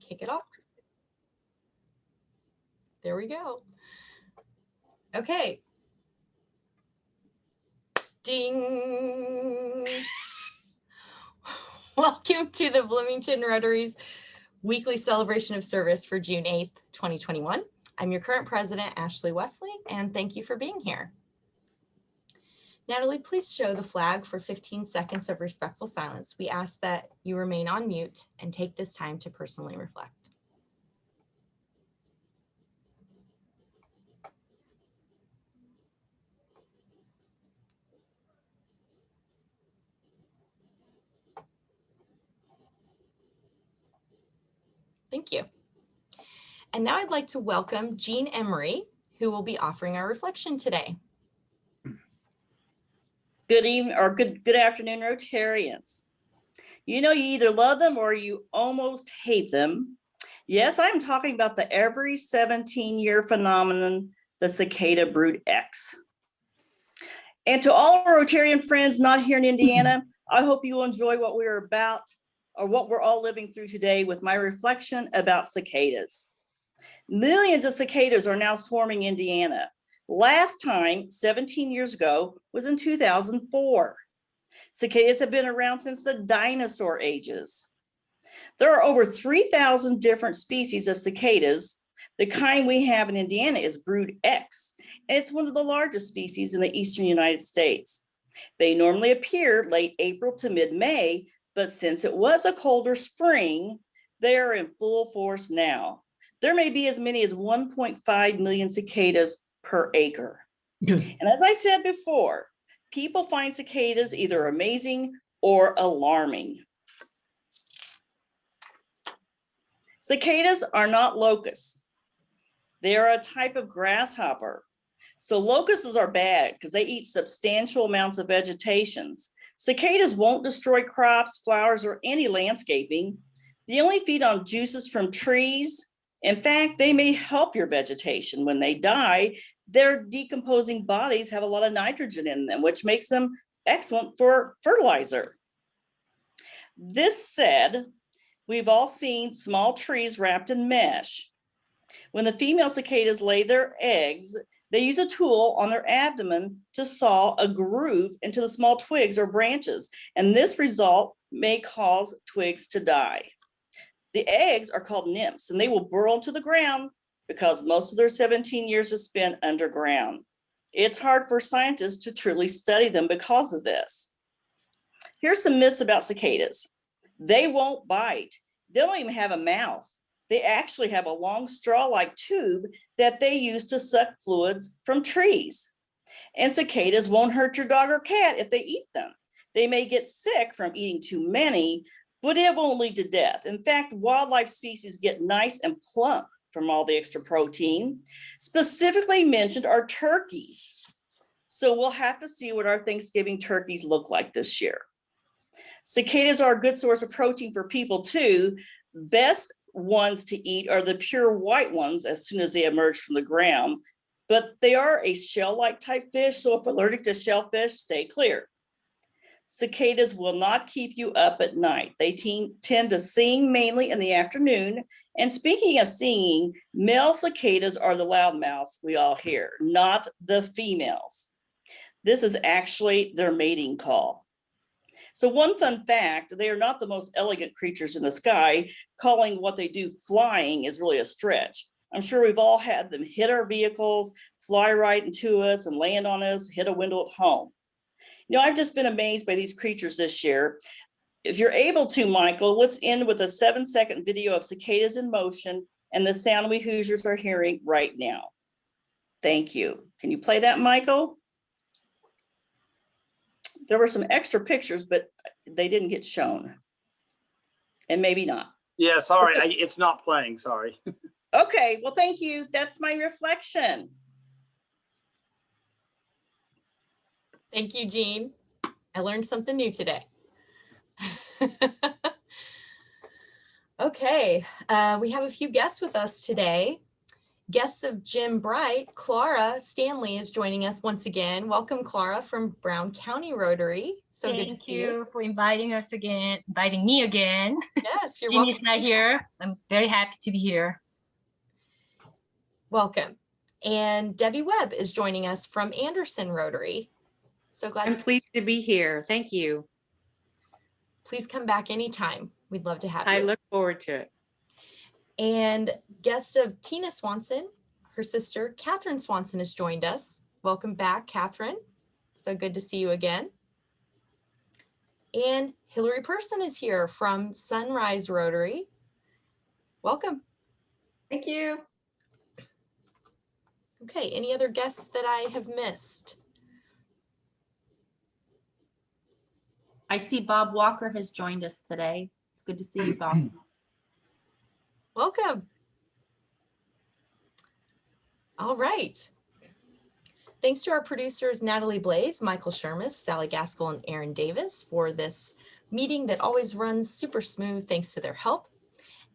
kick it off. There we go. Okay. Ding. Welcome to the Bloomington Rotary's weekly celebration of service for June 8th, 2021. I'm your current president, Ashley Wesley, and thank you for being here. Natalie, please show the flag for 15 seconds of respectful silence. We ask that you remain on mute and take this time to personally reflect. Thank you. And now I'd like to welcome Jean Emery, who will be offering our reflection today. Good evening or good afternoon, Rotarians. You know, you either love them or you almost hate them. Yes, I'm talking about the every 17-year phenomenon, the cicada brood X. And to all our Rotarian friends not here in Indiana, I hope you will enjoy what we're about or what we're all living through today with my reflection about cicadas. Millions of cicadas are now swarming Indiana. Last time, 17 years ago, was in 2004. Cicadas have been around since the dinosaur ages. There are over 3,000 different species of cicadas. The kind we have in Indiana is brood X, and it's one of the largest species in the eastern United States. They normally appear late April to mid-May, but since it was a colder spring, they are in full force now. There may be as many as 1.5 million cicadas per acre. And as I said before, people find cicadas either amazing or alarming. Cicadas are not locusts. They are a type of grasshopper. So locusts are bad because they eat substantial amounts of vegetation. Cicadas won't destroy crops, flowers, or any landscaping. They only feed on juices from trees. In fact, they may help your vegetation. When they die, their decomposing bodies have a lot of nitrogen in them, which makes them excellent for fertilizer. This said, we've all seen small trees wrapped in mesh. When the female cicadas lay their eggs, they use a tool on their abdomen to saw a groove into the small twigs or branches, and this result may cause twigs to die. The eggs are called nymphs, and they will burrow into the ground because most of their 17 years is spent underground. It's hard for scientists to truly study them because of this. Here's some myths about cicadas. They won't bite. They don't even have a mouth. They actually have a long straw-like tube that they use to suck fluids from trees. And cicadas won't hurt your dog or cat if they eat them. They may get sick from eating too many, but it won't lead to death. In fact, wildlife species get nice and plump from all the extra protein. Specifically mentioned are turkeys. So we'll have to see what our Thanksgiving turkeys look like this year. Cicadas are a good source of protein for people too. Best ones to eat are the pure white ones as soon as they emerge from the ground, but they are a shell-like type fish, so if allergic to shellfish, stay clear. Cicadas will not keep you up at night. They tend to sing mainly in the afternoon. And speaking of singing, male cicadas are the loudmouths we all hear, not the females. This is actually their mating call. So one fun fact, they are not the most elegant creatures in the sky. Calling what they do flying is really a stretch. I'm sure we've all had them hit our vehicles, fly right into us and land on us, hit a window at home. You know, I've just been amazed by these creatures this year. If you're able to, Michael, let's end with a 7-second video of cicadas in motion and the sound we Hoosiers are hearing right now. Thank you. Can you play that, Michael? There were some extra pictures, but they didn't get shown. And maybe not. Yeah, sorry, it's not playing, sorry. Okay, well, thank you. That's my reflection. Thank you, Jean. I learned something new today. Okay, we have a few guests with us today. Guests of Jim Bright, Clara Stanley is joining us once again. Welcome, Clara, from Brown County Rotary. So good to Thank see you. you for inviting me again. Yes, you're Jimmy's welcome. not here. I'm very happy to be here. Welcome. And Debbie Webb is joining us from Anderson Rotary. So glad. I'm pleased to be here. Thank you. Please come back anytime. We'd love to have you. I look forward to it. And guest of Tina Swanson, her sister, Catherine Swanson, has joined us. Welcome back, Catherine. So good to see you again. And Hillary Person is here from Sunrise Rotary. Welcome. Thank you. Okay, any other guests that I have missed? I see Bob Walker has joined us today. It's good to see you, Bob. Welcome. All right. Thanks to our producers, Natalie Blaze, Michael Shermis, Sally Gaskell, and Aaron Davis for this meeting that always runs super smooth thanks to their help.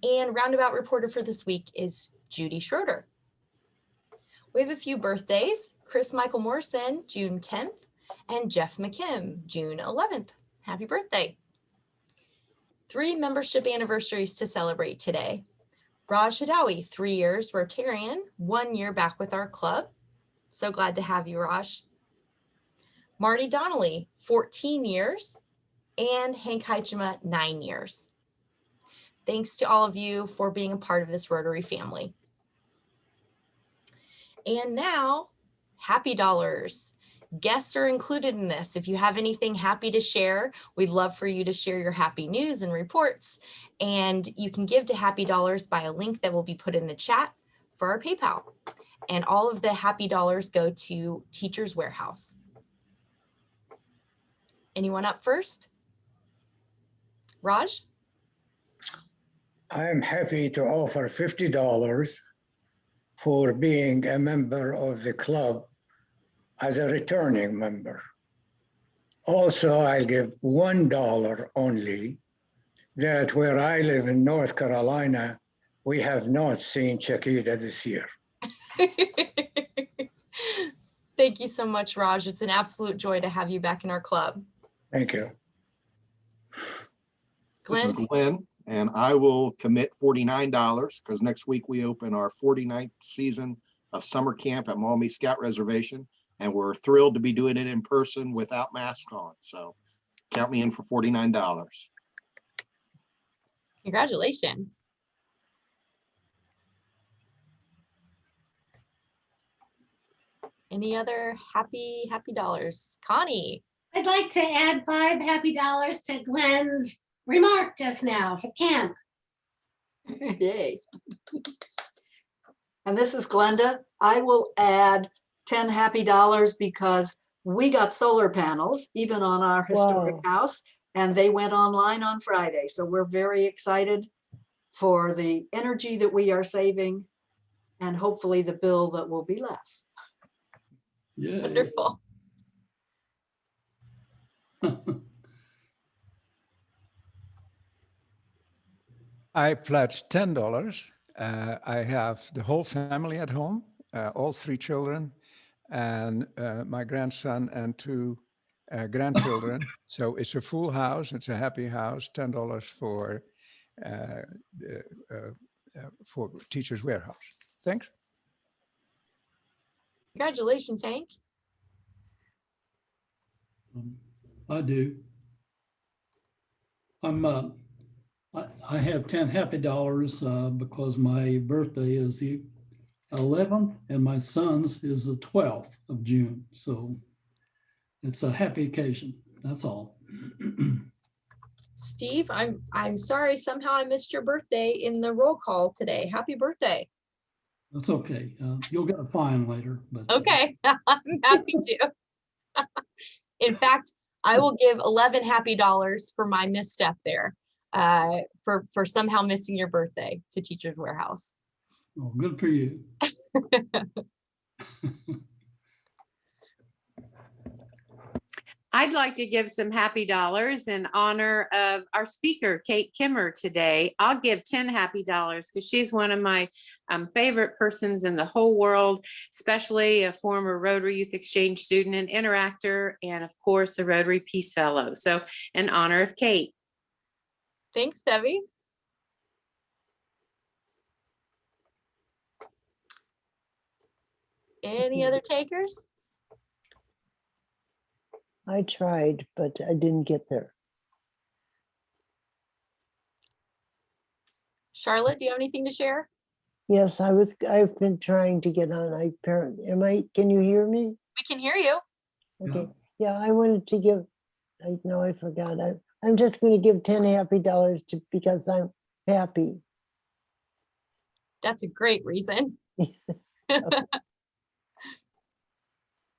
And roundabout reporter for this week is Judy Schroeder. We have a few birthdays: Chris Michael Morrison, June 10th, and Jeff McKim, June 11th. Happy birthday. 3 membership anniversaries to celebrate today. Raj Hadawi, 3 years Rotarian, 1 year back with our club. So glad to have you, Raj. Marty Donnelly, 14 years, and Hank Heichema, 9 years. Thanks to all of you for being a part of this Rotary family. And now, happy dollars. Guests are included in this. If you have anything happy to share, we'd love for you to share your happy news and reports. And you can give to Happy Dollars by a link that will be put in the chat for our PayPal. And all of the happy dollars go to Teachers Warehouse. Anyone up first? Raj? I'm happy to offer $50 for being a member of the club as a returning member. Also, I'll give $1 only that where I live in North Carolina, we have not seen Chiquita this year. Thank you so much, Raj. It's an absolute joy to have you back in our club. Thank you. This is Glenn? Glenn, and I will commit $49 because next week we open our 49th season of summer camp at Maumee Scout Reservation, and we're thrilled to be doing it in person without masks on. So count me in for $49. Congratulations. Any other happy dollars? Connie? I'd like to add $5 happy dollars to Glenn's remark just now for camp. Yay. And this is Glenda. I will add 10 happy dollars because we got solar panels even on our historic house, and they went online on Friday. So we're very excited for the energy that we are saving and hopefully the bill that will be less. Yeah. Wonderful. I pledged $10. I have the whole family at home, all 3 children, and my grandson and 2 grandchildren. So it's a full house. It's a happy house. $10 for Teachers Warehouse. Thanks. Congratulations, Hank. I do. I have 10 happy dollars because my birthday is the 11th and my son's is the 12th of June. So it's a happy occasion. That's all. Steve, I'm sorry, somehow I missed your birthday in the roll call today. Happy birthday. That's okay. You'll get a fine later. But, Okay, I'm happy to. In fact, I will give 11 happy dollars for my misstep there, for somehow missing your birthday to Teachers Warehouse. Oh, good for you. I'd like to give some happy dollars in honor of our speaker, Kate Kimmer, today. I'll give 10 happy dollars because she's one of my favorite persons in the whole world, especially a former Rotary Youth Exchange student and interactor, and of course, a Rotary Peace Fellow. So in honor of Kate. Thanks, Debbie. Any other takers? I tried, but I didn't get there. Charlotte, do you have anything to share? Yes, I've been trying to get on. Can you hear me? We can hear you. Okay. Yeah, I wanted to give, I know I forgot. I'm just going to give 10 happy dollars because I'm happy. That's a great reason.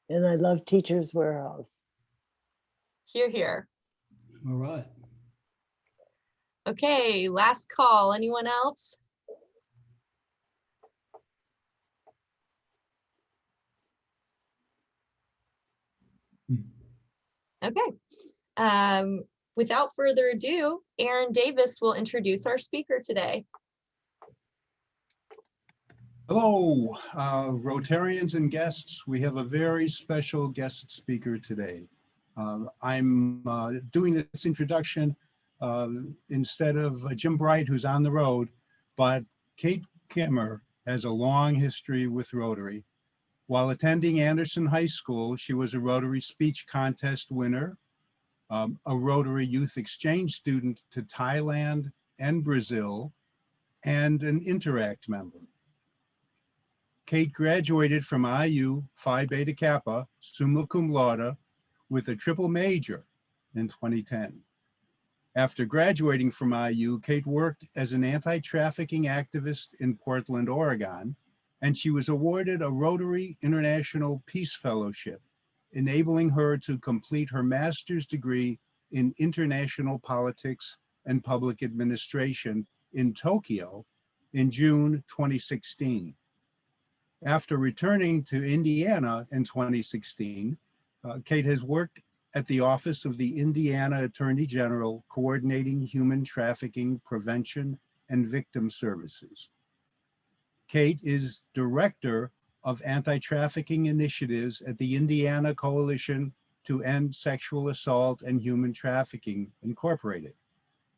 And I love Teachers Warehouse. Hear, hear. All right. Okay, last call. Anyone else? Okay. Without further ado, Aaron Davis will introduce our speaker today. Hello, Rotarians and guests. We have a very special guest speaker today. I'm doing this introduction instead of Jim Bright, who's on the road, but Kate Kimmer has a long history with Rotary. While attending Anderson High School, she was a Rotary Speech Contest winner, a Rotary Youth Exchange student to Thailand and Brazil, and an Interact member. Kate graduated from IU Phi Beta Kappa, summa cum laude, with a triple major in 2010. After graduating from IU, Kate worked as an anti-trafficking activist in Portland, Oregon, and she was awarded a Rotary International Peace Fellowship, enabling her to complete her master's degree in international politics and public administration in Tokyo in June 2016. After returning to Indiana in 2016, Kate has worked at the Office of the Indiana Attorney General, coordinating human trafficking prevention and victim services. Kate is director of anti-trafficking initiatives at the Indiana Coalition to End Sexual Assault and Human Trafficking, Incorporated,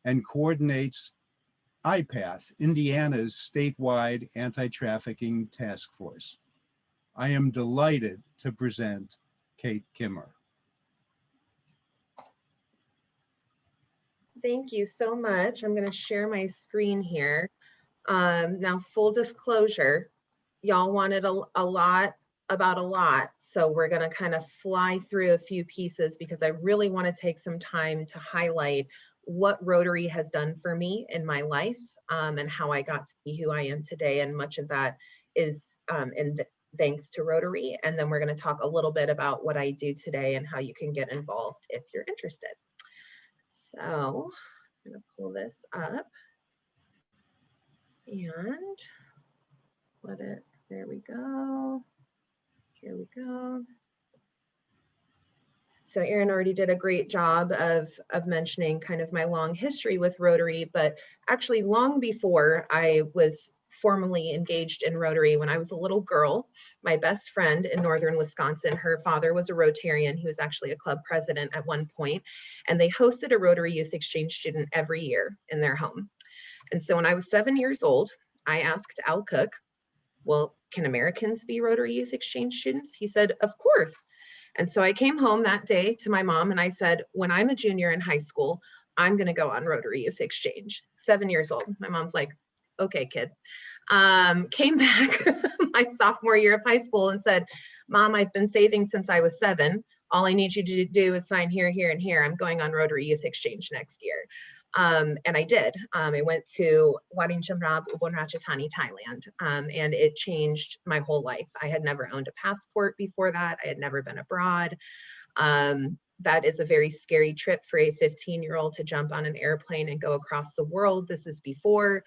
and coordinates IPATH, Indiana's statewide anti-trafficking task force. I am delighted to present Kate Kimmer. Thank you so much. I'm going to share my screen here. Now, full disclosure, y'all wanted a lot about a lot. So we're going to kind of fly through a few pieces because I really want to take some time to highlight what Rotary has done for me in my life and how I got to be who I am today. And much of that is thanks to Rotary. And then we're going to talk a little bit about what I do today and how you can get involved if you're interested. So I'm going to pull this up and let it, there we go. Here we go. So Aaron already did a great job of mentioning kind of my long history with Rotary, but actually long before I was formally engaged in Rotary, when I was a little girl, my best friend in northern Wisconsin, her father was a Rotarian. He was actually a club president at one point, and they hosted a Rotary Youth Exchange student every year in their home. And so when I was 7 years old, I asked Al Cook, well, can Americans be Rotary Youth Exchange students? He said, of course. And so I came home that day to my mom and I said, when I'm a junior in high school, I'm going to go on Rotary Youth Exchange. 7 years old. My mom's like, okay, kid. Came back my sophomore year of high school and said, Mom, I've been saving since I was 7. All I need you to do is sign here, here, and here. I'm going on Rotary Youth Exchange next year. And I did. I went to Wading Chamrab, Ubon Ratchathani, Thailand, and it changed my whole life. I had never owned a passport before that. I had never been abroad. That is a very scary trip for a 15-year-old to jump on an airplane and go across the world. This is before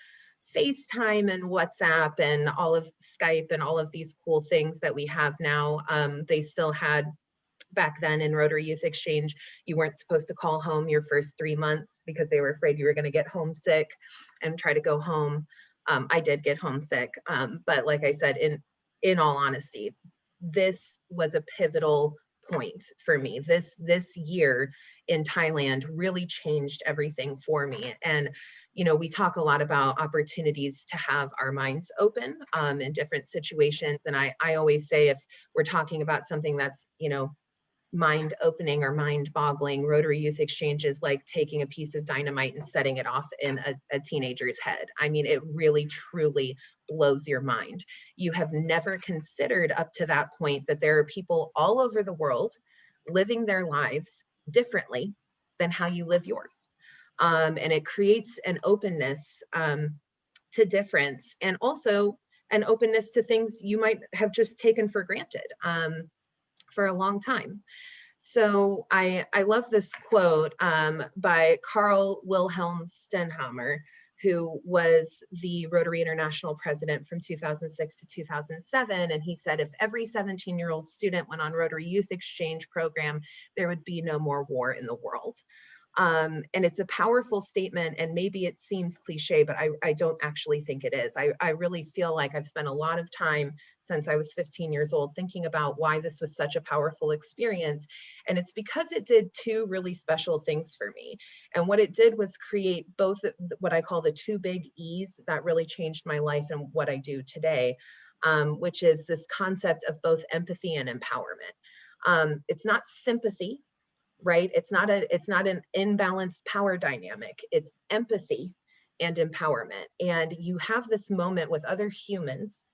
FaceTime and WhatsApp and all of Skype and all of these cool things that we have now. They still had back then in Rotary Youth Exchange, you weren't supposed to call home your first 3 months because they were afraid you were going to get homesick and try to go home. I did get homesick, but like I said, in all honesty, this was a pivotal point for me. This year in Thailand really changed everything for me. And you know, we talk a lot about opportunities to have our minds open in different situations. And I always say, if we're talking about something that's, you know, mind opening or mind boggling, Rotary Youth Exchange is like taking a piece of dynamite and setting it off in a teenager's head. I mean, it really, truly blows your mind. You have never considered up to that point that there are people all over the world living their lives differently than how you live yours. And it creates an openness to difference, and also an openness to things you might have just taken for granted for a long time. So I love this quote by Carl Wilhelm Stenhamer, who was the Rotary International president from 2006 to 2007. And he said, if every 17-year-old student went on Rotary Youth Exchange program, there would be no more war in the world. And it's a powerful statement, and maybe it seems cliche, but I don't actually think it is. I really feel like I've spent a lot of time since I was 15 years old thinking about why this was such a powerful experience. And it's because it did two really special things for me. And what it did was create both what I call the two big E's that really changed my life and what I do today, which is this concept of both empathy and empowerment. It's not sympathy, right? It's not an imbalanced power dynamic. It's empathy and empowerment. And you have this moment with other humans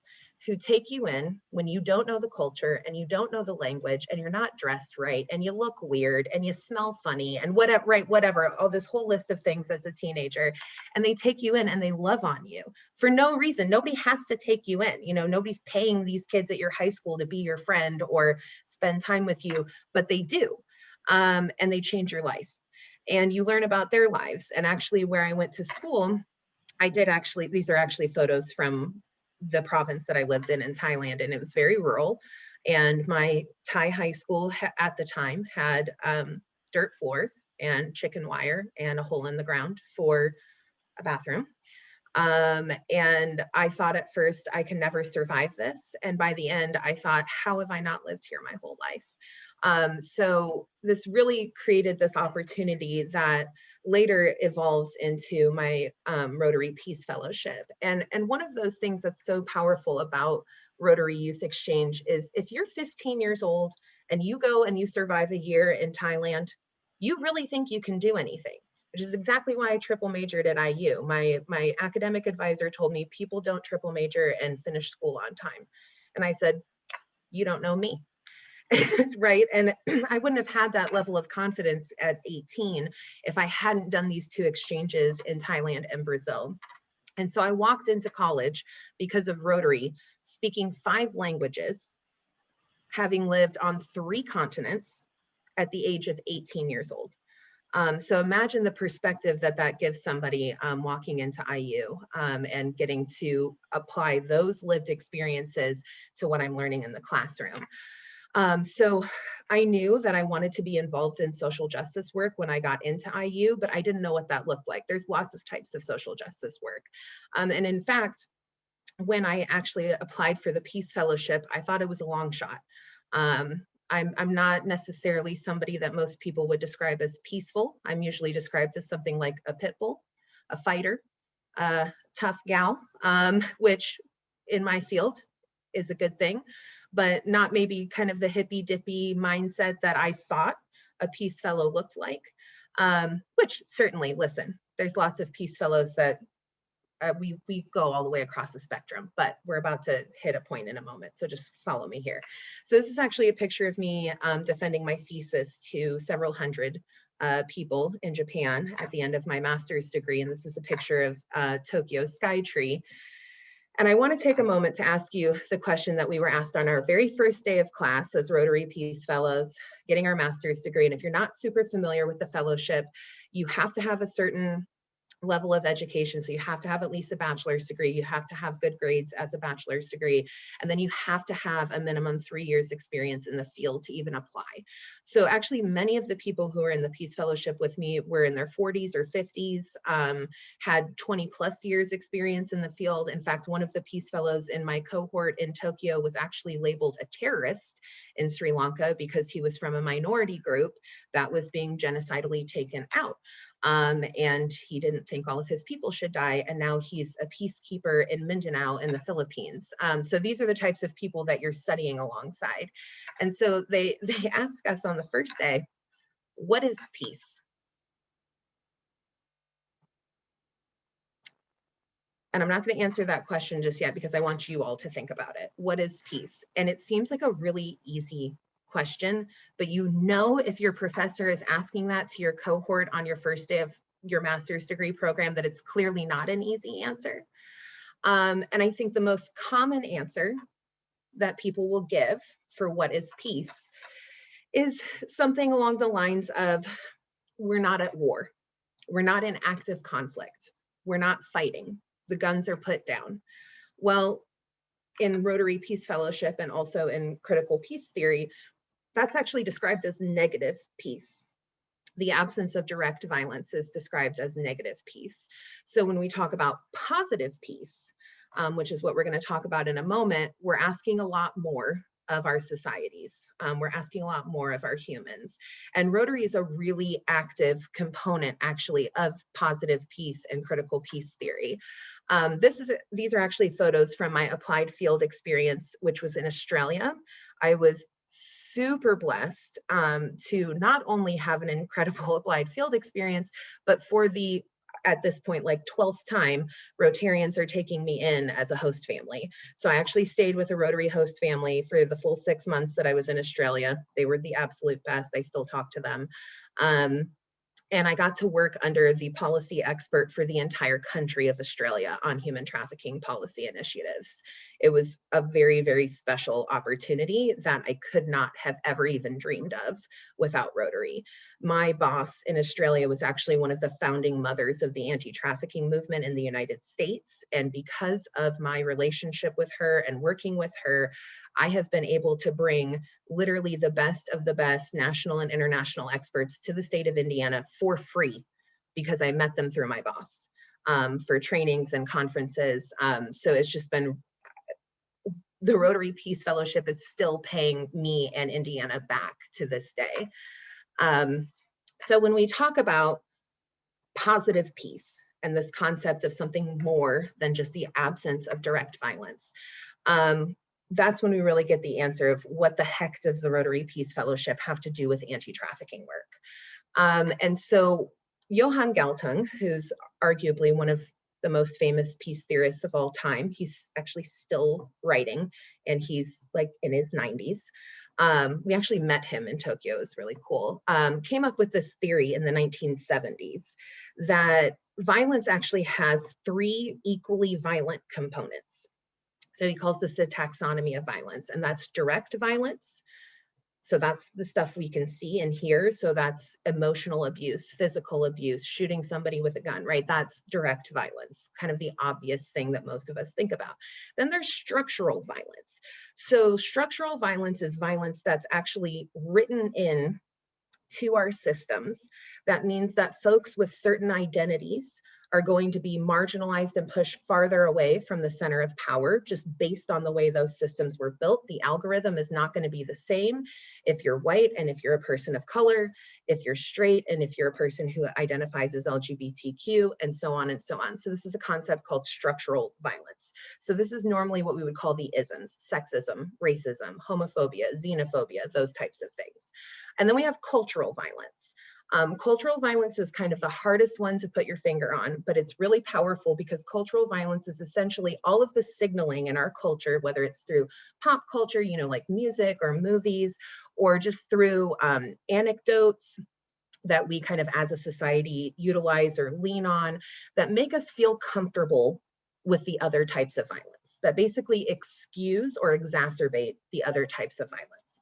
who take you in when you don't know the culture and you don't know the language and you're not dressed right and you look weird and you smell funny and whatever, right? Whatever, all this whole list of things as a teenager. And they take you in and they love on you for no reason. Nobody has to take you in. You know, nobody's paying these kids at your high school to be your friend or spend time with you, but they do. And they change your life and you learn about their lives. And actually where I went to school, these are actually photos from the province that I lived in Thailand, and it was very rural. And my Thai high school at the time had dirt floors and chicken wire and a hole in the ground for a bathroom. And I thought at first I can never survive this. And by the end, I thought, how have I not lived here my whole life? So this really created this opportunity that later evolves into my Rotary Peace Fellowship. And one of those things that's so powerful about Rotary Youth Exchange is if you're 15 years old and you go and you survive a year in Thailand, you really think you can do anything, which is exactly why I triple majored at IU. My academic advisor told me people don't triple major and finish school on time. And I said, you don't know me. Right. And I wouldn't have had that level of confidence at 18 if I hadn't done these two exchanges in Thailand and Brazil. And so I walked into college because of Rotary, speaking 5 languages, having lived on 3 continents at the age of 18 years old. So imagine the perspective that gives somebody walking into IU and getting to apply those lived experiences to what I'm learning in the classroom. So I knew that I wanted to be involved in social justice work when I got into IU, but I didn't know what that looked like. There's lots of types of social justice work. And in fact, when I actually applied for the Peace Fellowship, I thought it was a long shot. I'm not necessarily somebody that most people would describe as peaceful. I'm usually described as something like a pit bull, a fighter, a tough gal, which in my field is a good thing, but not maybe kind of the hippy dippy mindset that I thought a peace fellow looked like, which certainly, listen, there's lots of peace fellows that we go all the way across the spectrum, but we're about to hit a point in a moment. So just follow me here. So this is actually a picture of me defending my thesis to several hundred people in Japan at the end of my master's degree. And this is a picture of Tokyo Skytree. And I want to take a moment to ask you the question that we were asked on our very first day of class as Rotary Peace Fellows, getting our master's degree. And if you're not super familiar with the fellowship, you have to have a certain level of education. So you have to have at least a bachelor's degree, you have to have good grades as a bachelor's degree, and then you have to have a minimum 3 years experience in the field to even apply. So actually many of the people who are in the Peace Fellowship with me were in their 40s or 50s, had 20 plus years experience in the field. In fact, one of the Peace Fellows in my cohort in Tokyo was actually labeled a terrorist in Sri Lanka because he was from a minority group that was being genocidally taken out. And he didn't think all of his people should die. And now he's a peacekeeper in Mindanao in the Philippines. So these are the types of people that you're studying alongside. And so they ask us on the first day, what is peace? And I'm not going to answer that question just yet because I want you all to think about it. What is peace? And it seems like a really easy question, but you know, if your professor is asking that to your cohort on your first day of your master's degree program, that it's clearly not an easy answer. And I think the most common answer that people will give for what is peace is something along the lines of, we're not at war. We're not in active conflict. We're not fighting. The guns are put down. Well, in Rotary Peace Fellowship and also in critical peace theory, that's actually described as negative peace. The absence of direct violence is described as negative peace. So when we talk about positive peace, which is what we're going to talk about in a moment, we're asking a lot more of our societies. We're asking a lot more of our humans. And Rotary is a really active component actually of positive peace and critical peace theory. These are actually photos from my applied field experience, which was in Australia. I was super blessed to not only have an incredible applied field experience, but for the, at this point, like 12th time, Rotarians are taking me in as a host family. So I actually stayed with a Rotary host family for the full 6 months that I was in Australia. They were the absolute best. I still talk to them. And I got to work under the policy expert for the entire country of Australia on human trafficking policy initiatives. It was a very, very special opportunity that I could not have ever even dreamed of without Rotary. My boss in Australia was actually one of the founding mothers of the anti-trafficking movement in the United States. And because of my relationship with her and working with her, I have been able to bring literally the best of the best national and international experts to the state of Indiana for free because I met them through my boss for trainings and conferences. So it's just been, the Rotary Peace Fellowship is still paying me and Indiana back to this day. So when we talk about positive peace and this concept of something more than just the absence of direct violence, that's when we really get the answer of what the heck does the Rotary Peace Fellowship have to do with anti-trafficking work. And so Johan Galtung, who's arguably one of the most famous peace theorists of all time, he's actually still writing and he's like in his 90s. We actually met him in Tokyo, it was really cool. Came up with this theory in the 1970s that violence actually has 3 equally violent components. So he calls this the taxonomy of violence, and that's direct violence. So that's the stuff we can see and hear. So that's emotional abuse, physical abuse, shooting somebody with a gun, right? That's direct violence, kind of the obvious thing that most of us think about. Then there's structural violence. So structural violence is violence that's actually written in to our systems. That means that folks with certain identities are going to be marginalized and pushed farther away from the center of power just based on the way those systems were built. The algorithm is not going to be the same if you're white and if you're a person of color, if you're straight and if you're a person who identifies as LGBTQ, and so on and so on. So this is a concept called structural violence. So this is normally what we would call the isms: sexism, racism, homophobia, xenophobia, those types of things. And then we have cultural violence. Cultural violence is kind of the hardest one to put your finger on, but it's really powerful because cultural violence is essentially all of the signaling in our culture, whether it's through pop culture, you know, like music or movies, or just through anecdotes that we kind of as a society utilize or lean on that make us feel comfortable with the other types of violence, that basically excuse or exacerbate the other types of violence.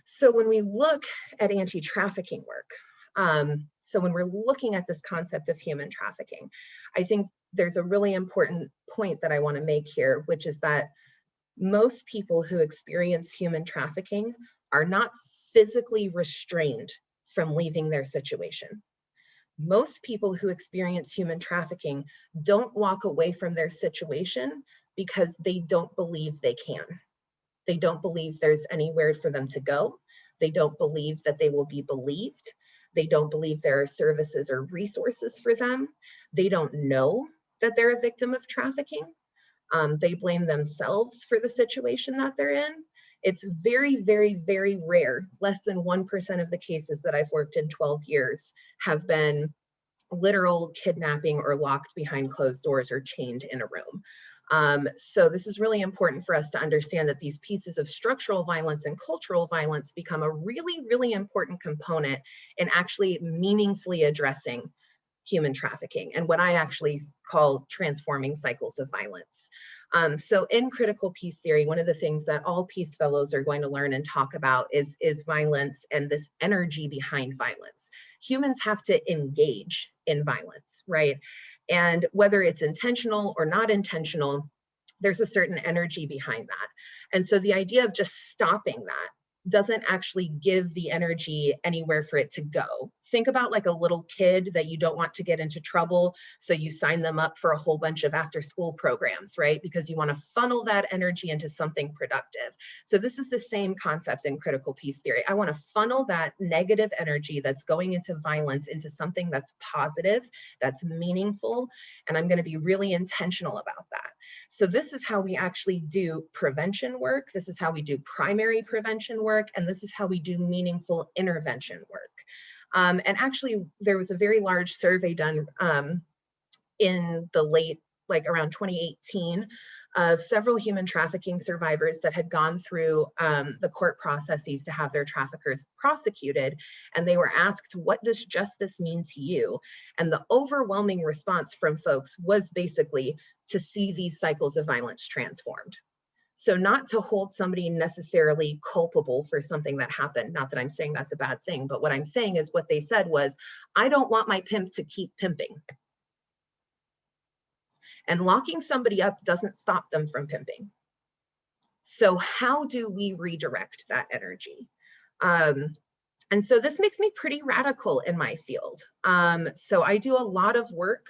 So when we look at anti-trafficking work, So when we're looking at this concept of human trafficking, I think there's a really important point that I want to make here, which is that most people who experience human trafficking are not physically restrained from leaving their situation. Most people who experience human trafficking don't walk away from their situation because they don't believe they can. They don't believe there's anywhere for them to go. They don't believe that they will be believed. They don't believe there are services or resources for them. They don't know that they're a victim of trafficking. They blame themselves for the situation that they're in. It's very, very, very rare. Less than 1% of the cases that I've worked in 12 years have been literal kidnapping or locked behind closed doors or chained in a room. So this is really important for us to understand that these pieces of structural violence and cultural violence become a really, really important component in actually meaningfully addressing human trafficking and what I actually call transforming cycles of violence. So in critical peace theory, one of the things that all peace fellows are going to learn and talk about is violence and this energy behind violence. Humans have to engage in violence, right? And whether it's intentional or not intentional, there's a certain energy behind that. And so the idea of just stopping that doesn't actually give the energy anywhere for it to go. Think about like a little kid that you don't want to get into trouble, so you sign them up for a whole bunch of after-school programs, right? Because you want to funnel that energy into something productive. So this is the same concept in critical peace theory. I want to funnel that negative energy that's going into violence into something that's positive, that's meaningful, and I'm going to be really intentional about that. So this is how we actually do prevention work. This is how we do primary prevention work, and this is how we do meaningful intervention work. And actually, there was a very large survey done in the late, like around 2018, of several human trafficking survivors that had gone through the court processes to have their traffickers prosecuted. And they were asked, what does justice mean to you? And the overwhelming response from folks was basically to see these cycles of violence transformed. So not to hold somebody necessarily culpable for something that happened. Not that I'm saying that's a bad thing, but what I'm saying is what they said was, I don't want my pimp to keep pimping. And locking somebody up doesn't stop them from pimping. So how do we redirect that energy? And so this makes me pretty radical in my field. So I do a lot of work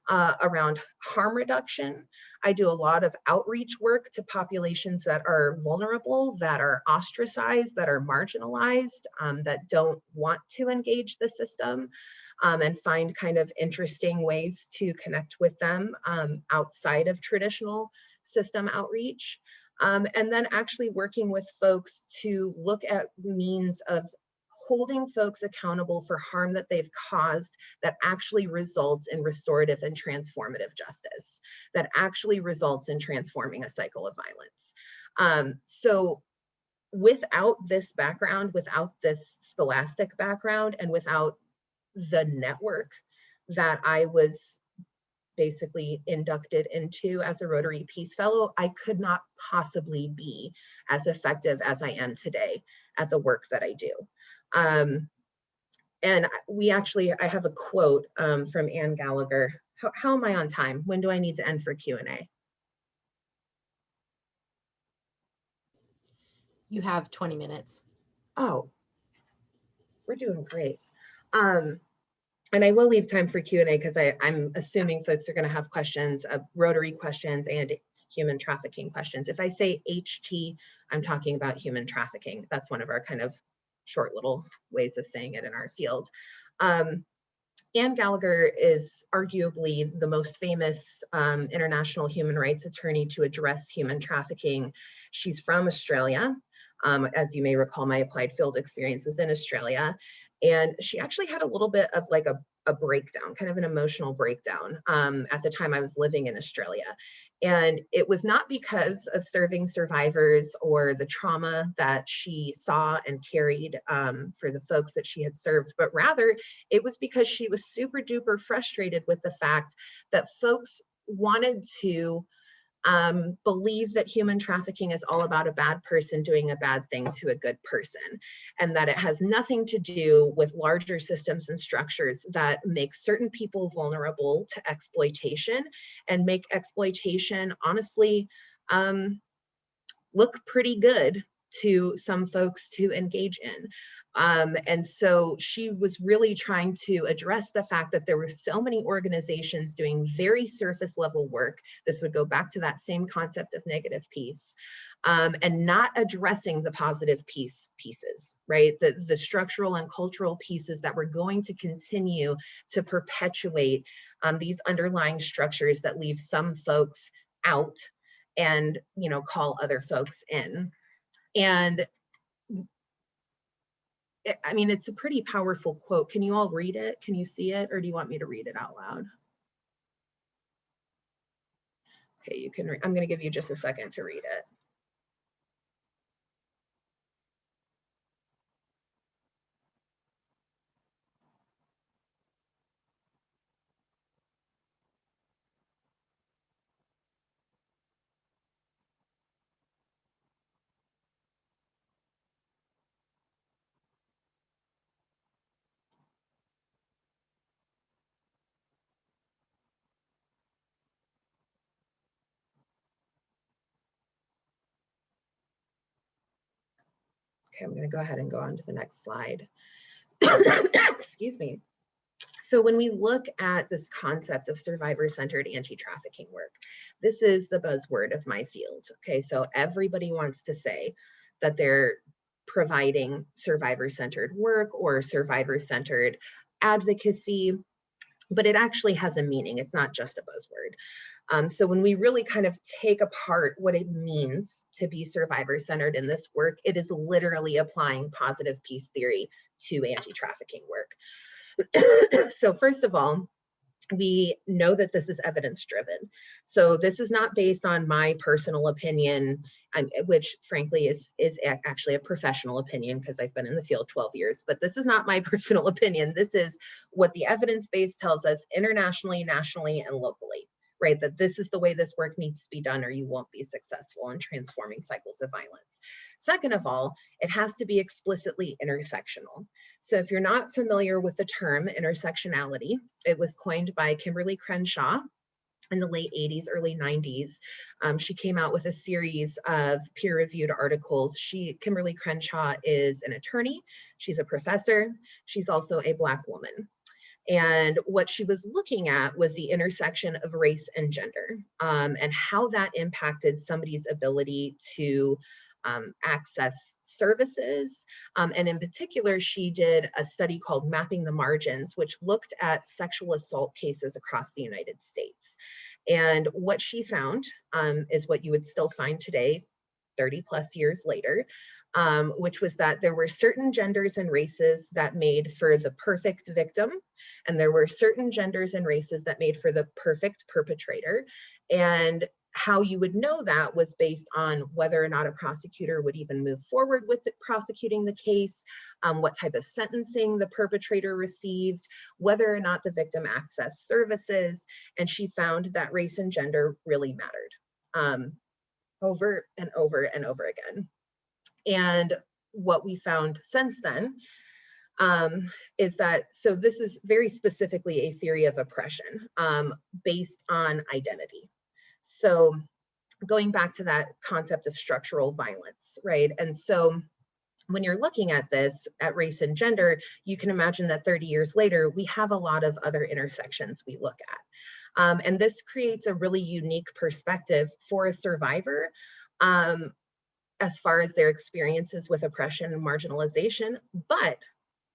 around harm reduction. I do a lot of outreach work to populations that are vulnerable, that are ostracized, that are marginalized, that don't want to engage the system, and find kind of interesting ways to connect with them outside of traditional system outreach. And then actually working with folks to look at means of holding folks accountable for harm that they've caused that actually results in restorative and transformative justice, that actually results in transforming a cycle of violence. So without this background, without this scholastic background, and without the network that I was basically inducted into as a Rotary Peace Fellow, I could not possibly be as effective as I am today at the work that I do. And I have a quote from Anne Gallagher. How am I on time? When do I need to end for Q&A? You have 20 minutes. Oh, we're doing great. And I will leave time for Q&A because I'm assuming folks are going to have questions, Rotary questions and human trafficking questions. If I say HT, I'm talking about human trafficking. That's one of our kind of short little ways of saying it in our field. Anne Gallagher is arguably the most famous international human rights attorney to address human trafficking. She's from Australia. As you may recall, my applied field experience was in Australia. And she actually had a little bit of like a breakdown, kind of an emotional breakdown at the time I was living in Australia. And it was not because of serving survivors or the trauma that she saw and carried for the folks that she had served, but rather it was because she was super duper frustrated with the fact that folks wanted to believe that human trafficking is all about a bad person doing a bad thing to a good person, and that it has nothing to do with larger systems and structures that make certain people vulnerable to exploitation and make exploitation, honestly, look pretty good to some folks to engage in. And so she was really trying to address the fact that there were so many organizations doing very surface level work. This would go back to that same concept of negative peace, and not addressing the positive pieces, right? The structural and cultural pieces that were going to continue to perpetuate these underlying structures that leave some folks out and, you know, call other folks in. And I mean, it's a pretty powerful quote. Can you all read it? Can you see it? Or do you want me to read it out loud? Okay, you can, I'm going to give you just a second to read it. Okay, I'm going to go ahead and go on to the next slide. Excuse me. So when we look at this concept of survivor-centered anti-trafficking work, this is the buzzword of my field. Okay, so everybody wants to say that they're providing survivor-centered work or survivor-centered advocacy, but it actually has a meaning. It's not just a buzzword. So when we really kind of take apart what it means to be survivor-centered in this work, it is literally applying positive peace theory to anti-trafficking work. So first of all, we know that this is evidence-driven. So this is not based on my personal opinion, which frankly is actually a professional opinion because I've been in the field 12 years, but this is not my personal opinion. This is what the evidence base tells us internationally, nationally, and locally, right? That this is the way this work needs to be done or you won't be successful in transforming cycles of violence. Second of all, it has to be explicitly intersectional. So if you're not familiar with the term intersectionality, it was coined by Kimberly Crenshaw in the late 80s, early 90s. She came out with a series of peer-reviewed articles. Kimberly Crenshaw is an attorney, she's a professor, she's also a Black woman. And what she was looking at was the intersection of race and gender, and how that impacted somebody's ability to access services. And in particular, she did a study called Mapping the Margins, which looked at sexual assault cases across the United States. And what she found is what you would still find today, 30 plus years later, which was that there were certain genders and races that made for the perfect victim, and there were certain genders and races that made for the perfect perpetrator. And how you would know that was based on whether or not a prosecutor would even move forward with prosecuting the case, what type of sentencing the perpetrator received, whether or not the victim accessed services. And she found that race and gender really mattered, over and over and over again. And what we found since then is that, so this is very specifically a theory of oppression based on identity. So going back to that concept of structural violence, right? And so when you're looking at this, at race and gender, you can imagine that 30 years later, we have a lot of other intersections we look at. And this creates a really unique perspective for a survivor as far as their experiences with oppression and marginalization. But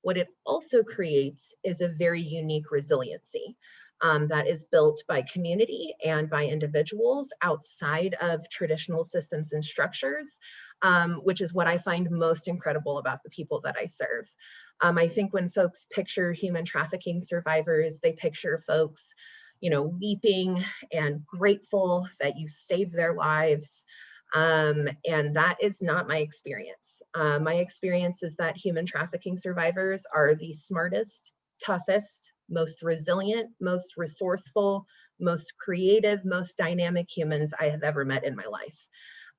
what it also creates is a very unique resiliency that is built by community and by individuals outside of traditional systems and structures, which is what I find most incredible about the people that I serve. I think when folks picture human trafficking survivors, they picture folks, you know, weeping and grateful that you saved their lives. And that is not my experience. My experience is that human trafficking survivors are the smartest, toughest, most resilient, most resourceful, most creative, most dynamic humans I have ever met in my life.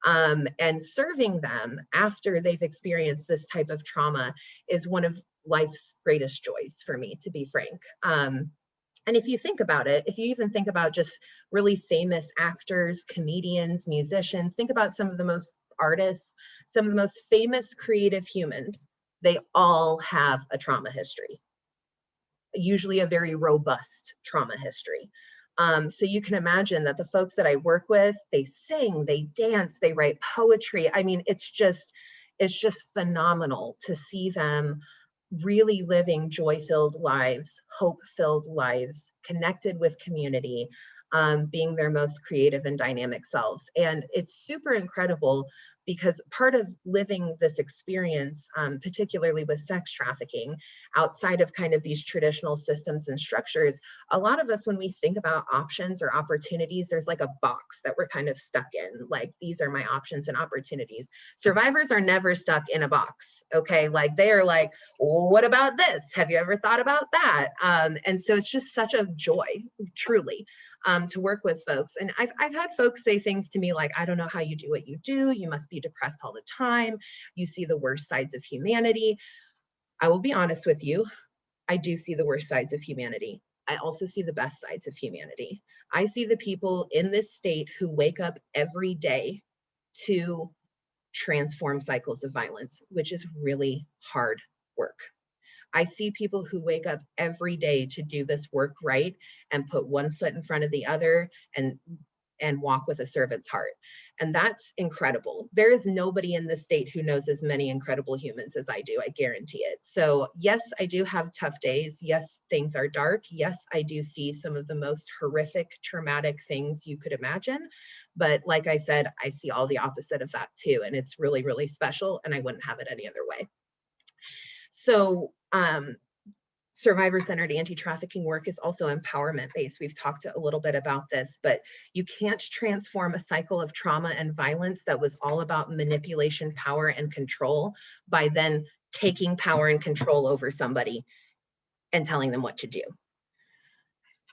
And serving them after they've experienced this type of trauma is one of life's greatest joys for me, to be frank. And if you think about it, if you even think about just really famous actors, comedians, musicians, think about some of the most artists, some of the most famous creative humans, they all have a trauma history, usually a very robust trauma history. So you can imagine that the folks that I work with, they sing, they dance, they write poetry. I mean, it's just phenomenal to see them really living joy-filled lives, hope-filled lives, connected with community, being their most creative and dynamic selves. And it's super incredible because part of living this experience, particularly with sex trafficking, outside of kind of these traditional systems and structures, a lot of us, when we think about options or opportunities, there's like a box that we're kind of stuck in, like, these are my options and opportunities. Survivors are never stuck in a box, okay? Like, they are like, well, what about this? Have you ever thought about that? And so it's just such a joy, truly, to work with folks. And I've had folks say things to me like, I don't know how you do what you do. You must be depressed all the time. You see the worst sides of humanity. I will be honest with you. I do see the worst sides of humanity. I also see the best sides of humanity. I see the people in this state who wake up every day to transform cycles of violence, which is really hard work. I see people who wake up every day to do this work right and put one foot in front of the other and walk with a servant's heart. And that's incredible. There is nobody in this state who knows as many incredible humans as I do, I guarantee it. So yes, I do have tough days. Yes, things are dark. Yes, I do see some of the most horrific, traumatic things you could imagine. But like I said, I see all the opposite of that too. And it's really, really special, and I wouldn't have it any other way. So survivor-centered anti-trafficking work is also empowerment-based. We've talked a little bit about this, but you can't transform a cycle of trauma and violence that was all about manipulation, power, and control by then taking power and control over somebody and telling them what to do.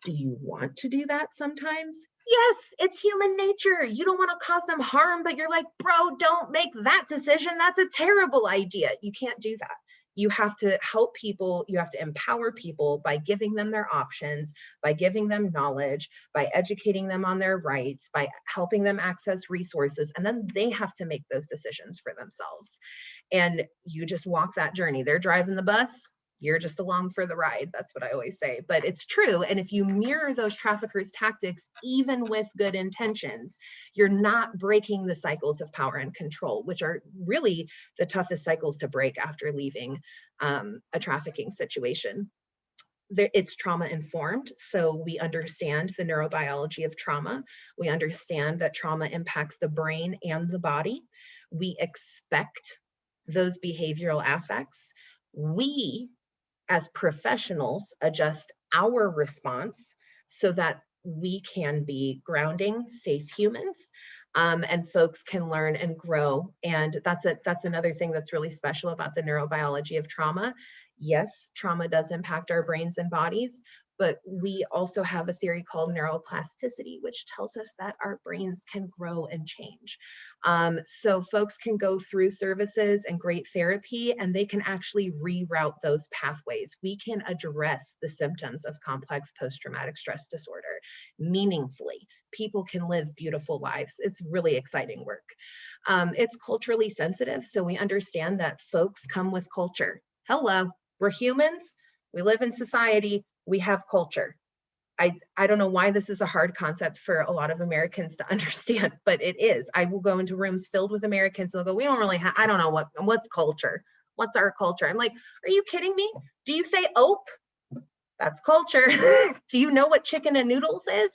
Do you want to do that sometimes? Yes, it's human nature. You don't want to cause them harm, but you're like, bro, don't make that decision. That's a terrible idea. You can't do that. You have to help people, you have to empower people by giving them their options, by giving them knowledge, by educating them on their rights, by helping them access resources, and then they have to make those decisions for themselves. And you just walk that journey. They're driving the bus, you're just along for the ride. That's what I always say, but it's true. And if you mirror those traffickers' tactics, even with good intentions, you're not breaking the cycles of power and control, which are really the toughest cycles to break after leaving a trafficking situation. It's trauma informed. So we understand the neurobiology of trauma. We understand that trauma impacts the brain and the body. We expect those behavioral affects. We, as professionals, adjust our response so that we can be grounding, safe humans, and folks can learn and grow. And that's another thing that's really special about the neurobiology of trauma. Yes, trauma does impact our brains and bodies, but we also have a theory called neuroplasticity, which tells us that our brains can grow and change. So folks can go through services and great therapy, and they can actually reroute those pathways. We can address the symptoms of complex post-traumatic stress disorder meaningfully. People can live beautiful lives. It's really exciting work. It's culturally sensitive, so we understand that folks come with culture. Hello, we're humans, we live in society, we have culture. I don't know why this is a hard concept for a lot of Americans to understand, but it is. I will go into rooms filled with Americans and they'll go, we don't really have, I don't know what's culture. What's our culture? I'm like, are you kidding me? Do you say ope? That's culture. Do you know what chicken and noodles is?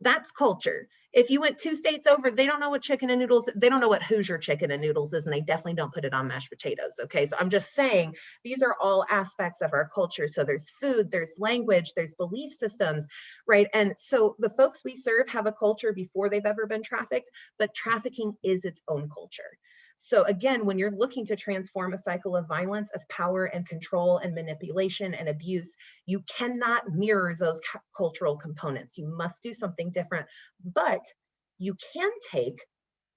That's culture. If you went 2 states over, they don't know what chicken and noodles, they don't know what Hoosier chicken and noodles is, and they definitely don't put it on mashed potatoes, okay? So I'm just saying, these are all aspects of our culture. So there's food, there's language, there's belief systems, right? And so the folks we serve have a culture before they've ever been trafficked, but trafficking is its own culture. So again, when you're looking to transform a cycle of violence, of power and control and manipulation and abuse, you cannot mirror those cultural components. You must do something different, but you can take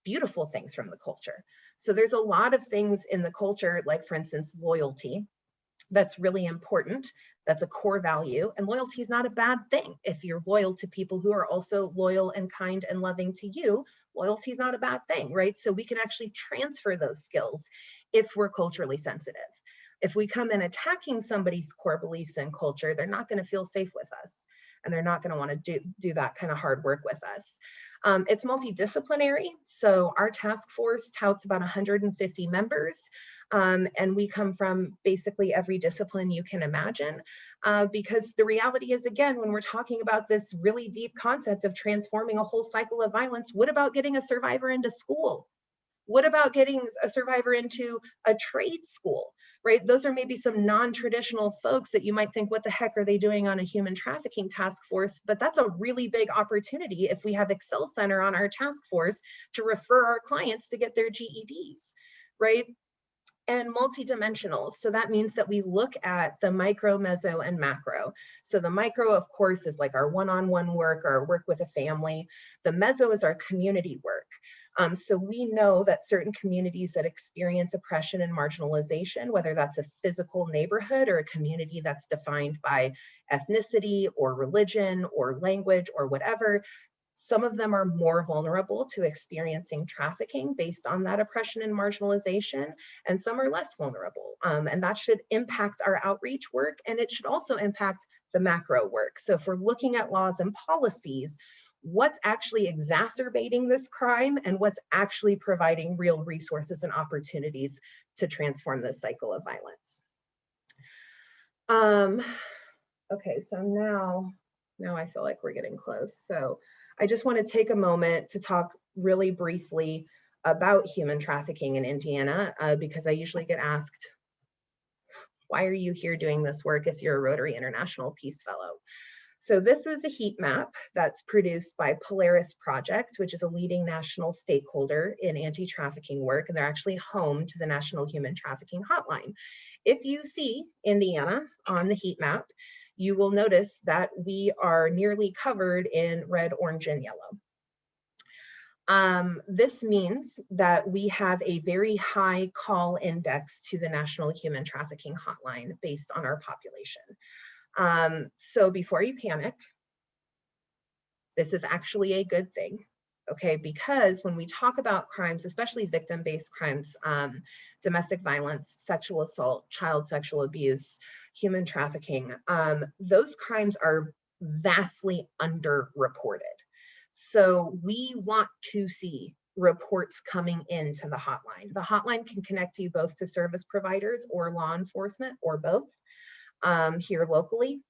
beautiful things from the culture. So there's a lot of things in the culture, like for instance, loyalty, that's really important. That's a core value, and loyalty is not a bad thing. If you're loyal to people who are also loyal and kind and loving to you, loyalty is not a bad thing, right? So we can actually transfer those skills if we're culturally sensitive. If we come in attacking somebody's core beliefs and culture, they're not going to feel safe with us, and they're not going to want to do that kind of hard work with us. It's multidisciplinary. So our task force touts about 150 members, and we come from basically every discipline you can imagine, because the reality is, again, when we're talking about this really deep concept of transforming a whole cycle of violence, what about getting a survivor into school? What about getting a survivor into a trade school, right? Those are maybe some non-traditional folks that you might think, what the heck are they doing on a human trafficking task force? But that's a really big opportunity if we have Excel Center on our task force to refer our clients to get their GEDs, right? And multidimensional. So that means that we look at the micro, meso, and macro. So the micro, of course, is like our one-on-one work, our work with a family. The meso is our community work. So we know that certain communities that experience oppression and marginalization, whether that's a physical neighborhood or a community that's defined by ethnicity or religion or language or whatever, some of them are more vulnerable to experiencing trafficking based on that oppression and marginalization, and some are less vulnerable. And that should impact our outreach work, and it should also impact the macro work. So if we're looking at laws and policies, what's actually exacerbating this crime and what's actually providing real resources and opportunities to transform this cycle of violence. Okay, so now I feel like we're getting close. So I just want to take a moment to talk really briefly about human trafficking in Indiana, because I usually get asked, why are you here doing this work if you're a Rotary International Peace Fellow? So this is a heat map that's produced by Polaris Project, which is a leading national stakeholder in anti-trafficking work, and they're actually home to the National Human Trafficking Hotline. If you see Indiana on the heat map, you will notice that we are nearly covered in red, orange, and yellow. This means that we have a very high call index to the National Human Trafficking Hotline based on our population. So before you panic, this is actually a good thing, okay? Because when we talk about crimes, especially victim-based crimes, domestic violence, sexual assault, child sexual abuse, human trafficking, those crimes are vastly underreported. So we want to see reports coming into the hotline. The hotline can connect you both to service providers or law enforcement or both here locally.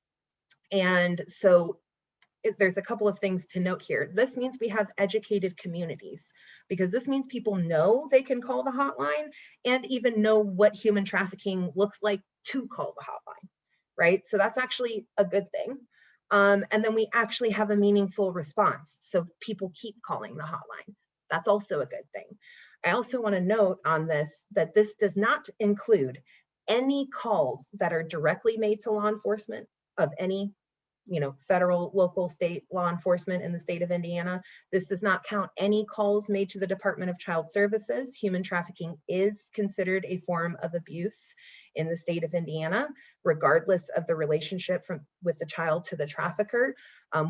And so there's a couple of things to note here. This means we have educated communities, because this means people know they can call the hotline and even know what human trafficking looks like to call the hotline, right? So that's actually a good thing. And then we actually have a meaningful response. So people keep calling the hotline. That's also a good thing. I also want to note on this that this does not include any calls that are directly made to law enforcement of any, federal, local, state law enforcement in the state of Indiana. This does not count any calls made to the Department of Child Services. Human trafficking is considered a form of abuse in the state of Indiana, regardless of the relationship with the child to the trafficker.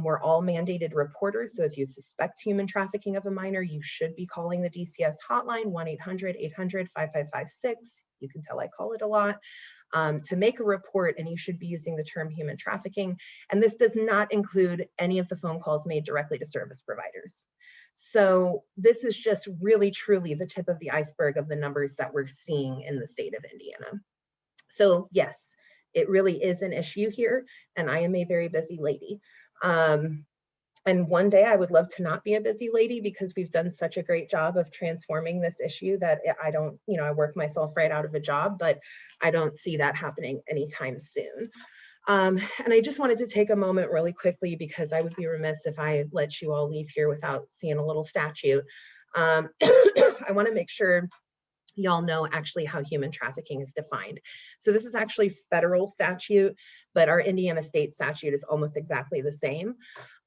We're all mandated reporters. So if you suspect human trafficking of a minor, you should be calling the DCS hotline, 1-800-800-5556. You can tell I call it a lot. To make a report, and you should be using the term human trafficking. And this does not include any of the phone calls made directly to service providers. So this is just really, truly the tip of the iceberg of the numbers that we're seeing in the state of Indiana. So yes, it really is an issue here, and I am a very busy lady. And one day I would love to not be a busy lady, because we've done such a great job of transforming this issue that I don't, I work myself right out of a job, but I don't see that happening anytime soon. And I just wanted to take a moment really quickly, because I would be remiss if I let you all leave here without seeing a little statue. I want to make sure y'all know actually how human trafficking is defined. So this is actually federal statute, but our Indiana state statute is almost exactly the same.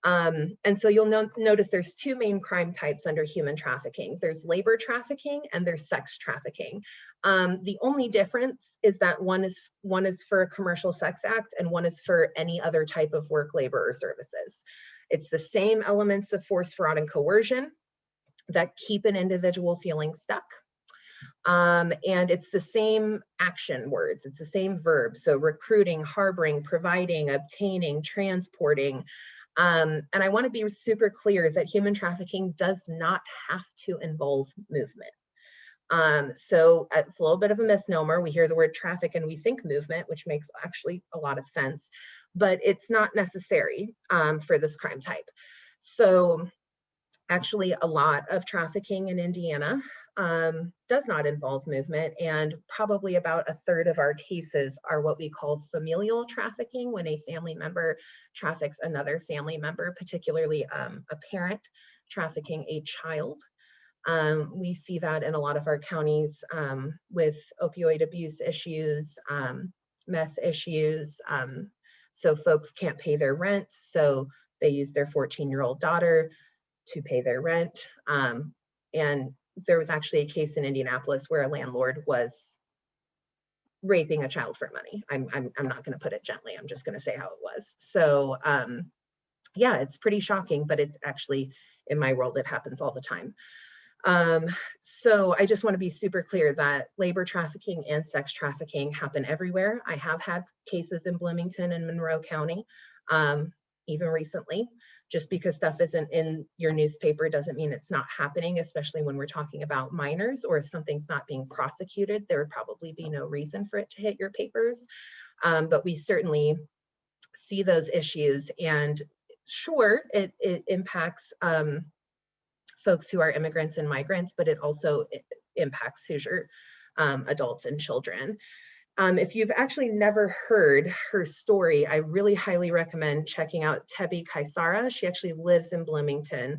And so you'll notice there's two main crime types under human trafficking. There's labor trafficking and there's sex trafficking. The only difference is that one is for a commercial sex act and one is for any other type of work, labor, or services. It's the same elements of force, fraud, and coercion that keep an individual feeling stuck. And it's the same action words, it's the same verbs. So recruiting, harboring, providing, obtaining, transporting. And I want to be super clear that human trafficking does not have to involve movement. So it's a little bit of a misnomer. We hear the word traffic and we think movement, which makes actually a lot of sense, but it's not necessary for this crime type. So actually a lot of trafficking in Indiana does not involve movement, and probably about a third of our cases are what we call familial trafficking, when a family member traffics another family member, particularly a parent trafficking a child. We see that in a lot of our counties with opioid abuse issues, meth issues. So folks can't pay their rent, so they use their 14-year-old daughter to pay their rent. And there was actually a case in Indianapolis where a landlord was raping a child for money. I'm not going to put it gently. I'm just going to say how it was. So yeah, it's pretty shocking, but it's actually, in my world, it happens all the time. So I just want to be super clear that labor trafficking and sex trafficking happen everywhere. I have had cases in Bloomington and Monroe County, even recently. Just because stuff isn't in your newspaper doesn't mean it's not happening, especially when we're talking about minors, or if something's not being prosecuted, there would probably be no reason for it to hit your papers. But we certainly see those issues, and sure, it impacts folks who are immigrants and migrants, but it also impacts Hoosier adults and children. If you've actually never heard her story, I really highly recommend checking out Tebi Kaisara. She actually lives in Bloomington.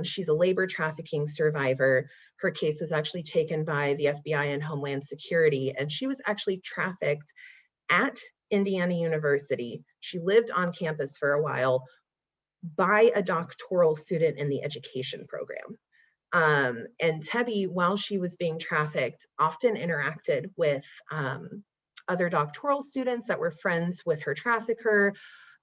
She's a labor trafficking survivor. Her case was actually taken by the FBI and Homeland Security, and she was actually trafficked at Indiana University. She lived on campus for a while by a doctoral student in the education program. And Tebi, while she was being trafficked, often interacted with other doctoral students that were friends with her trafficker,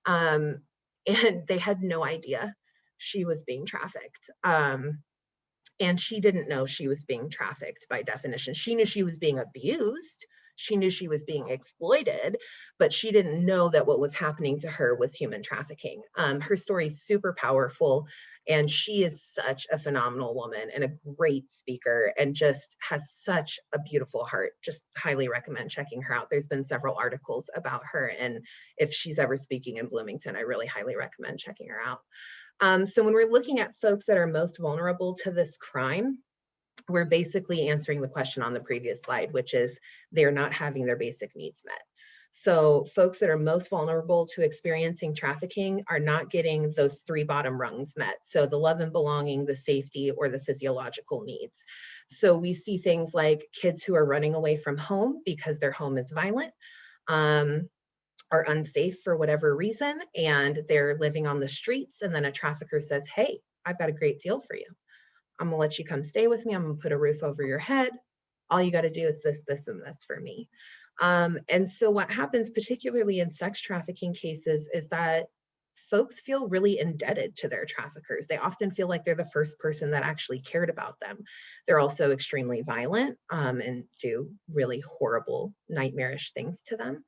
and they had no idea she was being trafficked. And she didn't know she was being trafficked by definition. She knew she was being abused. She knew she was being exploited, but she didn't know that what was happening to her was human trafficking. Her story is super powerful, and she is such a phenomenal woman and a great speaker, and just has such a beautiful heart. Just highly recommend checking her out. There's been several articles about her, and if she's ever speaking in Bloomington, I really highly recommend checking her out. So when we're looking at folks that are most vulnerable to this crime, we're basically answering the question on the previous slide, which is they're not having their basic needs met. So folks that are most vulnerable to experiencing trafficking are not getting those three bottom rungs met. So the love and belonging, the safety, or the physiological needs. So we see things like kids who are running away from home because their home is violent, are unsafe for whatever reason, and they're living on the streets, and then a trafficker says, hey, I've got a great deal for you. I'm gonna let you come stay with me. I'm gonna put a roof over your head. All you gotta do is this, this, and this for me. And so what happens, particularly in sex trafficking cases, is that folks feel really indebted to their traffickers. They often feel like they're the first person that actually cared about them. They're also extremely violent and do really horrible, nightmarish things to them.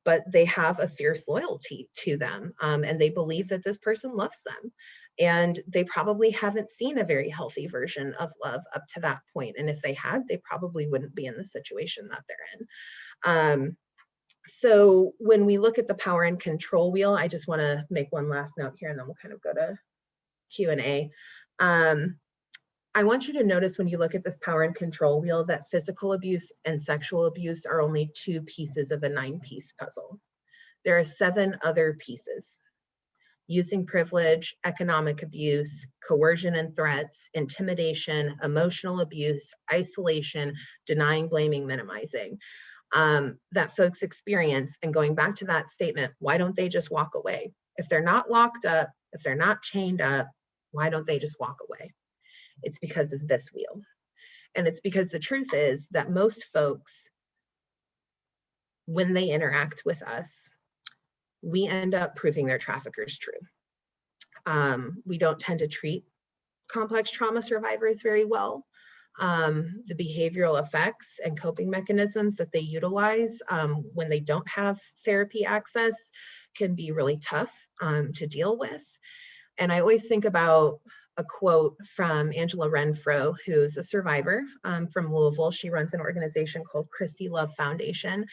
But they have a fierce loyalty to them, and they believe that this person loves them. And they probably haven't seen a very healthy version of love up to that point. And if they had, they probably wouldn't be in the situation that they're in. So when we look at the power and control wheel, I just want to make one last note here, and then we'll kind of go to Q&A. I want you to notice when you look at this power and control wheel that physical abuse and sexual abuse are only 2 pieces of a 9-piece puzzle. There are 7 other pieces. using privilege, economic abuse, coercion and threats, intimidation, emotional abuse, isolation, denying, blaming, minimizing, that folks experience. And going back to that statement, why don't they just walk away? If they're not locked up, if they're not chained up, why don't they just walk away? It's because of this wheel. And it's because the truth is that most folks, when they interact with us, we end up proving their traffickers true. We don't tend to treat complex trauma survivors very well. The behavioral effects and coping mechanisms that they utilize when they don't have therapy access can be really tough to deal with. And I always think about a quote from Angela Renfro, who's a survivor from Louisville. She runs an organization called Christy Love Foundation,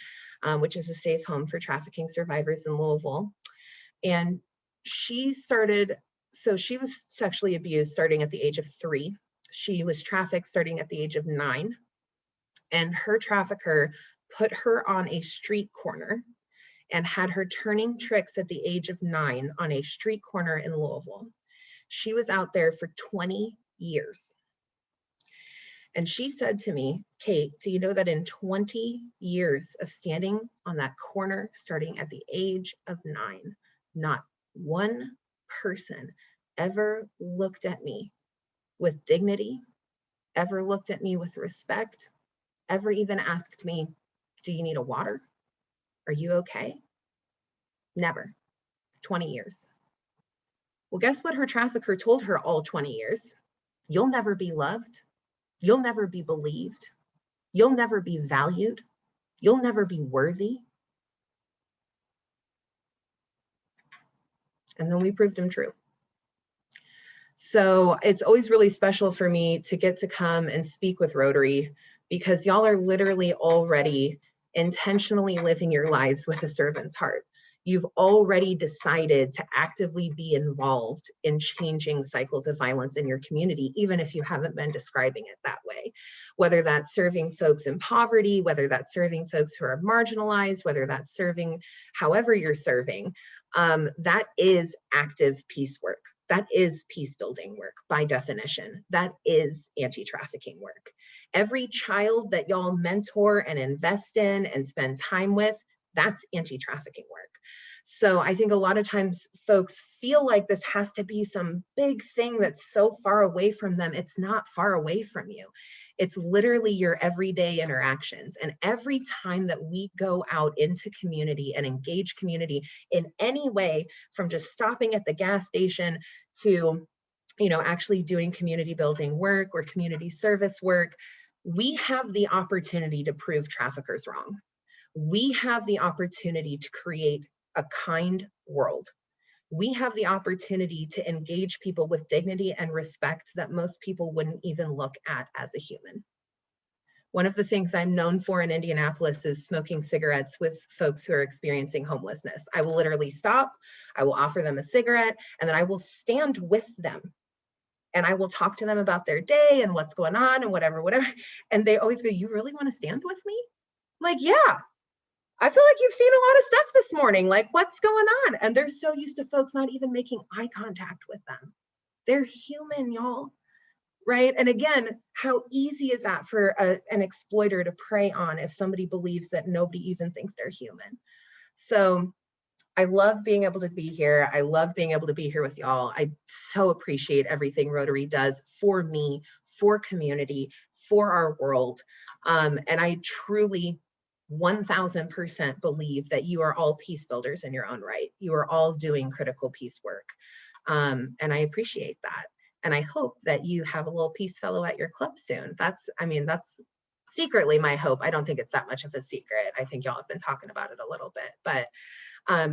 which is a safe home for trafficking survivors in Louisville. And she was sexually abused starting at the age of 3. She was trafficked starting at the age of 9. And her trafficker put her on a street corner and had her turning tricks at the age of 9 on a street corner in Louisville. She was out there for 20 years. And she said to me, Kate, do you know that in 20 years of standing on that corner, starting at the age of 9, not one person ever looked at me with dignity, ever looked at me with respect, ever even asked me, do you need a water? Are you okay? Never. 20 years. Well, guess what her trafficker told her all 20 years? You'll never be loved. You'll never be believed. You'll never be valued. You'll never be worthy. And then we proved him true. So it's always really special for me to get to come and speak with Rotary, because y'all are literally already intentionally living your lives with a servant's heart. You've already decided to actively be involved in changing cycles of violence in your community, even if you haven't been describing it that way. Whether that's serving folks in poverty, whether that's serving folks who are marginalized, whether that's serving however you're serving, that is active peace work. That is peace building work by definition. That is anti-trafficking work. Every child that y'all mentor and invest in and spend time with, that's anti-trafficking work. So I think a lot of times folks feel like this has to be some big thing that's so far away from them. It's not far away from you. It's literally your everyday interactions. And every time that we go out into community and engage community in any way, from just stopping at the gas station to, actually doing community building work or community service work, we have the opportunity to prove traffickers wrong. We have the opportunity to create a kind world. We have the opportunity to engage people with dignity and respect that most people wouldn't even look at as a human. One of the things I'm known for in Indianapolis is smoking cigarettes with folks who are experiencing homelessness. I will literally stop, I will offer them a cigarette, and then I will stand with them. And I will talk to them about their day and what's going on and whatever. And they always go, you really want to stand with me? I'm like, yeah. I feel like you've seen a lot of stuff this morning. Like, what's going on? And they're so used to folks not even making eye contact with them. They're human, y'all, right? And again, how easy is that for an exploiter to prey on if somebody believes that nobody even thinks they're human? So I love being able to be here. I love being able to be here with y'all. I so appreciate everything Rotary does for me, for community, for our world. And I truly 1000% believe that you are all peace builders in your own right. You are all doing critical peace work. And I appreciate that. And I hope that you have a little peace fellow at your club soon. That's secretly my hope. I don't think it's that much of a secret. I think y'all have been talking about it a little bit, but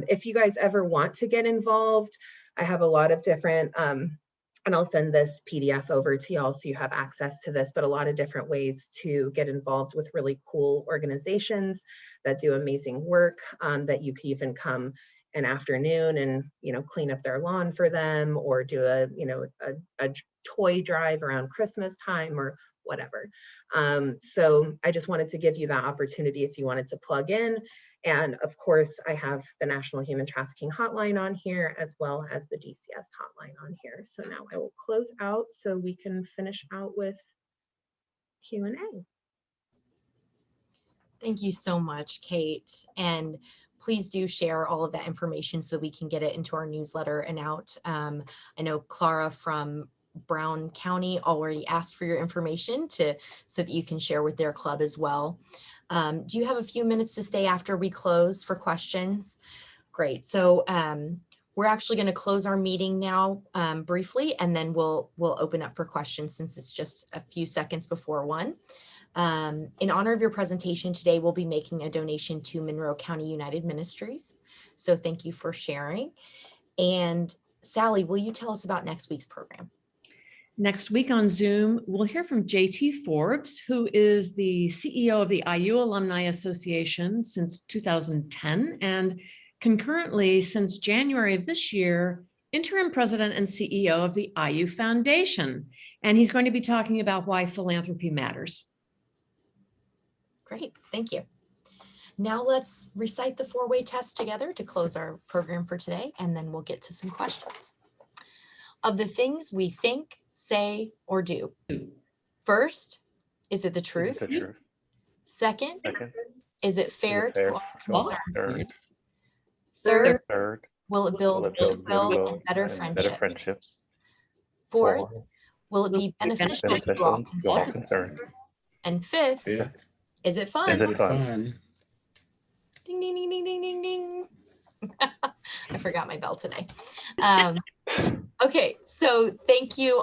if you guys ever want to get involved, I have a lot of different, and I'll send this PDF over to y'all so you have access to this, but a lot of different ways to get involved with really cool organizations that do amazing work, that you could even come an afternoon and, clean up their lawn for them, or do a toy drive around Christmas time or whatever. So I just wanted to give you that opportunity if you wanted to plug in. And of course, I have the National Human Trafficking Hotline on here, as well as the DCS hotline on here. So now I will close out so we can finish out with Q&A. Thank you so much, Kate. And please do share all of that information so we can get it into our newsletter and out. I know Clara from Brown County already asked for your information so that you can share with their club as well. Do you have a few minutes to stay after we close for questions? Great. So we're actually going to close our meeting now briefly, and then we'll open up for questions since it's just a few seconds before 1. In honor of your presentation today, we'll be making a donation to Monroe County United Ministries. So thank you for sharing. And Sally, will you tell us about next week's program? Next week on Zoom, we'll hear from JT Forbes, who is the CEO of the IU Alumni Association since 2010, and concurrently since January of this year, interim president and CEO of the IU Foundation. And he's going to be talking about why philanthropy matters. Great, thank you. Now let's recite the 4-way test together to close our program for today, and then we'll get to some questions. Of the things we think, say, or do. First, is it the truth? Second, is it fair to all concerned? Third, will it build goodwill and better friendships? Fourth, will it be beneficial to all concerned? And fifth, is it fun? Ding, ding, ding, ding, ding, ding, ding. I forgot my bell today. Okay, so thank you